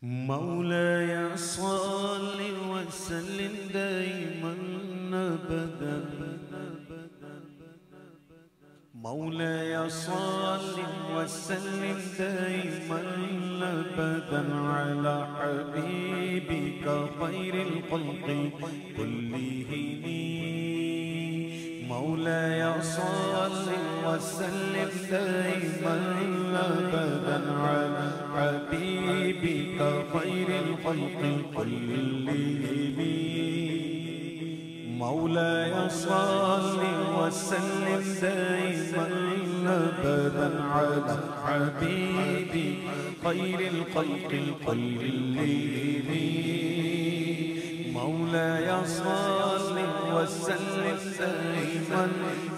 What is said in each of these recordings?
مولاي صل وسلم دائما ابدا مولاي صل وسلم دائما ابدا على حبيبك خير الخلق كلهم مولاي صل وسلم دائما ابدا على حبيبك خير الخلق كلهم مولاي صل وسلم دائما ابدا على حبيبي خير الخلق كلهم مولاي صل وسلم دائما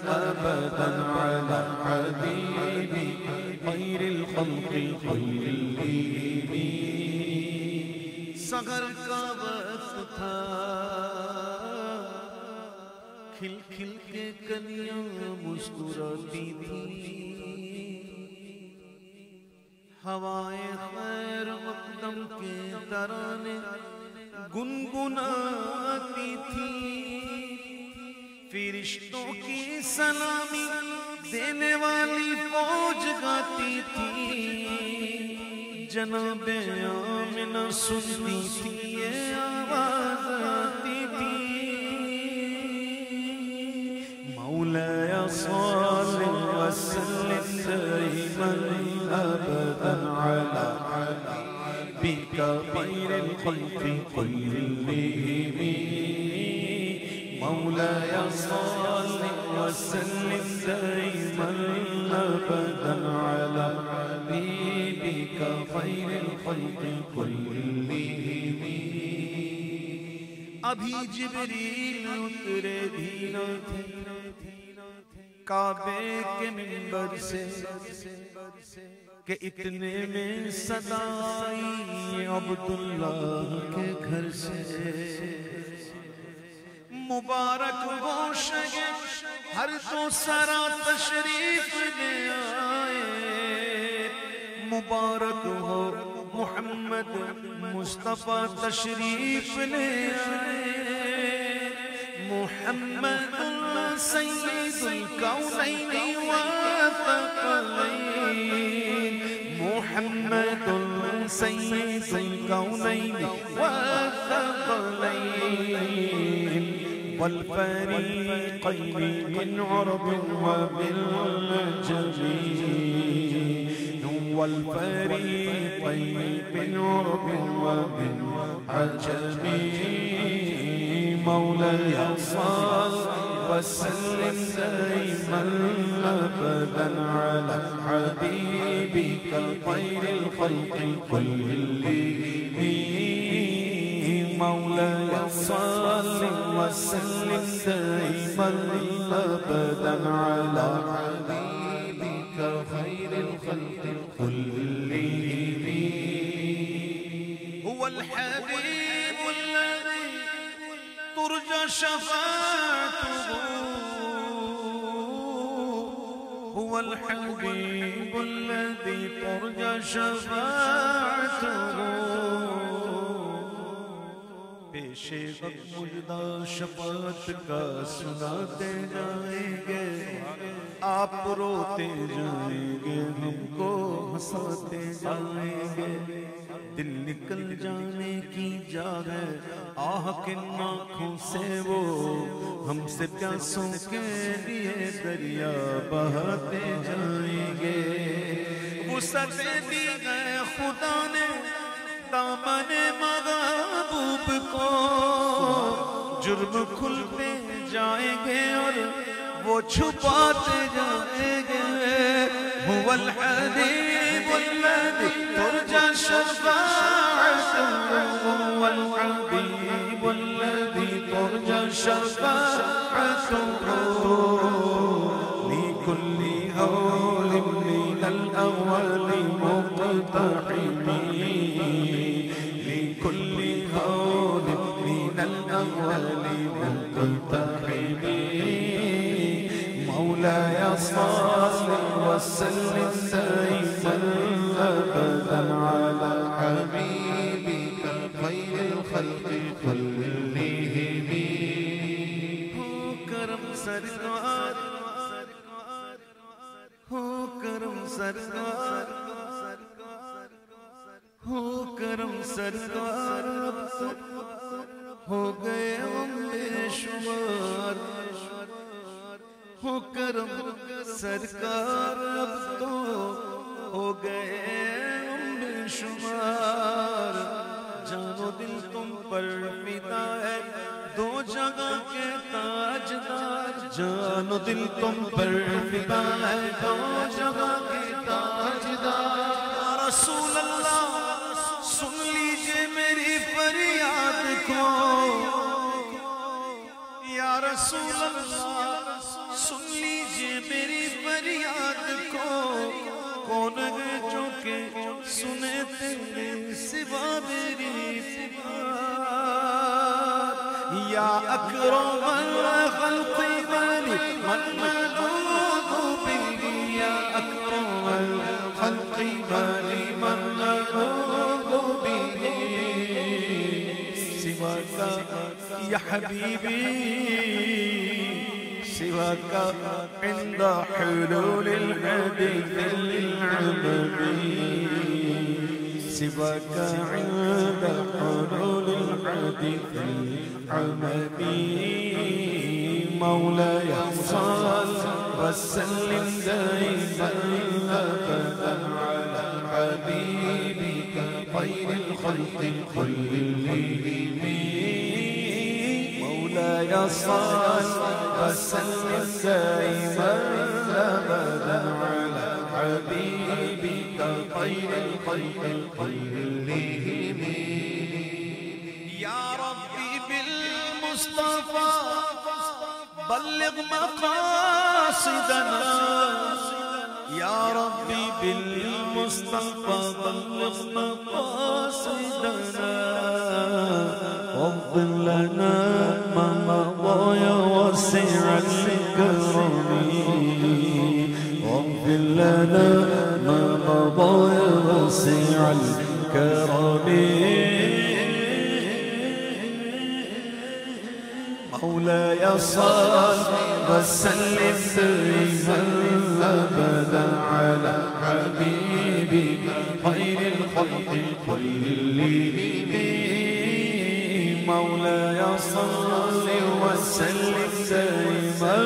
ابدا على حبيبي خير الخلق كلهم سحر کا وقت تھا کھل کھل کے کنیاں مسکراتی تھی ہوائیں خیر مقدم کے ترانے گنگناتی تھی فرشتوں کی سلامی دینے والی فوج گاتی تھی جناب آمنہ سنتی تھی یہ آواز آتی تھی مولاي صل وسلم دائما ابدا على حبيبك خير الخلق كلهم مولاي صل وسلم دائما ابدا على حبيبك خير الخلق كلهم ابھی جبریل اترے بھی نہ تھے کعبے کے منبر سے کہ اتنے میں صدا آئی عبداللہ کے گھر سے مبارک ہو شگے ہر دو سرا تشریف لے آئے مبارک ہو محمد مصطفیٰ تشریف لے آئے محمد سید الکونین والثقلین محمد سید الکونین والثقلین والفریقین من عرب وبالجميع والفريقين من عرب ومن عجم مولاي صل وسلم دائما ابدا على حبيبك خير الخلق كلهم مولاي صل وسلم دائما ابدا على حبيبك خير الخلق كلهم هو الحبيب الذي ترجى شفاعته هو الحبيب الذي ترجى شفاعته پیش وقت مجدہ شفاعت کا سناتے جائیں گے آپ روتے جائیں گے ہم کو ہنساتے جائیں گے دل نکل جانے کی جا ہے آہ کے آنکھوں سے وہ ہم سے پیاسوں کے لیے دریا بہاتے جائیں گے وسعت دی گئے خدا نے دامن مغبوب کو جرم کھلتے جائیں گے اور وہ چھپاتے جائیں گے هو الحبيب الذي ترجى شفاعته هو الحبيب الذي ترجى شفاعته لكل هول من الأول مقتحم لكل هول من الأول مقتحم مولاي صل وسلم دائما ابدا على حبيبك سرکار ہو کرم سرکار ہو کرم سرکار ہو گئے ہم بے شمار ہو کرم سرکار اب تو ہو گئے ہم بے شمار جان و دل تم پر فدا ہے دو جگہ کے تاجدار جان و دل تم پر فدا ہے دو جگہ کے تاجدار یا رسول اللہ سن لیجئے میری فریاد کو یا رسول اللہ سن لیجئے میری فریاد کو کون ہے جو کہ سنے تیرے سوا میری پکار یا اکرم الخلق مالی من مدود به یا اکرم الخلق مالی من مدود به سواک یا حبیبی سواك عند حلول الحديث العممي سواك عند حلول الحديث العممي مولاي صل وسلم دائما أبدا على حبيبك خير الخلق كلهم مولاي صل وسلم دائما أبدا على حبيبك خير الخلق كلهم يا ربي بالمصطفى بلغ مقاصدنا يا ربي بالمصطفى بلغ مقاصدنا واغفر لنا ما مضى يا واسع الكرم واغفر لنا ما مضى يا واسع الكرم مولاي صل وسلم دائما أبدا على حبيبك خير الخلق كلهم مولاي صل وسلم دائما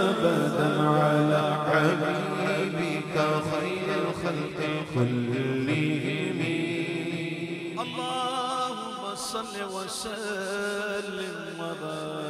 أبدا على حبيبك خير الخلق كلهم اللهم صل وسلم وبارك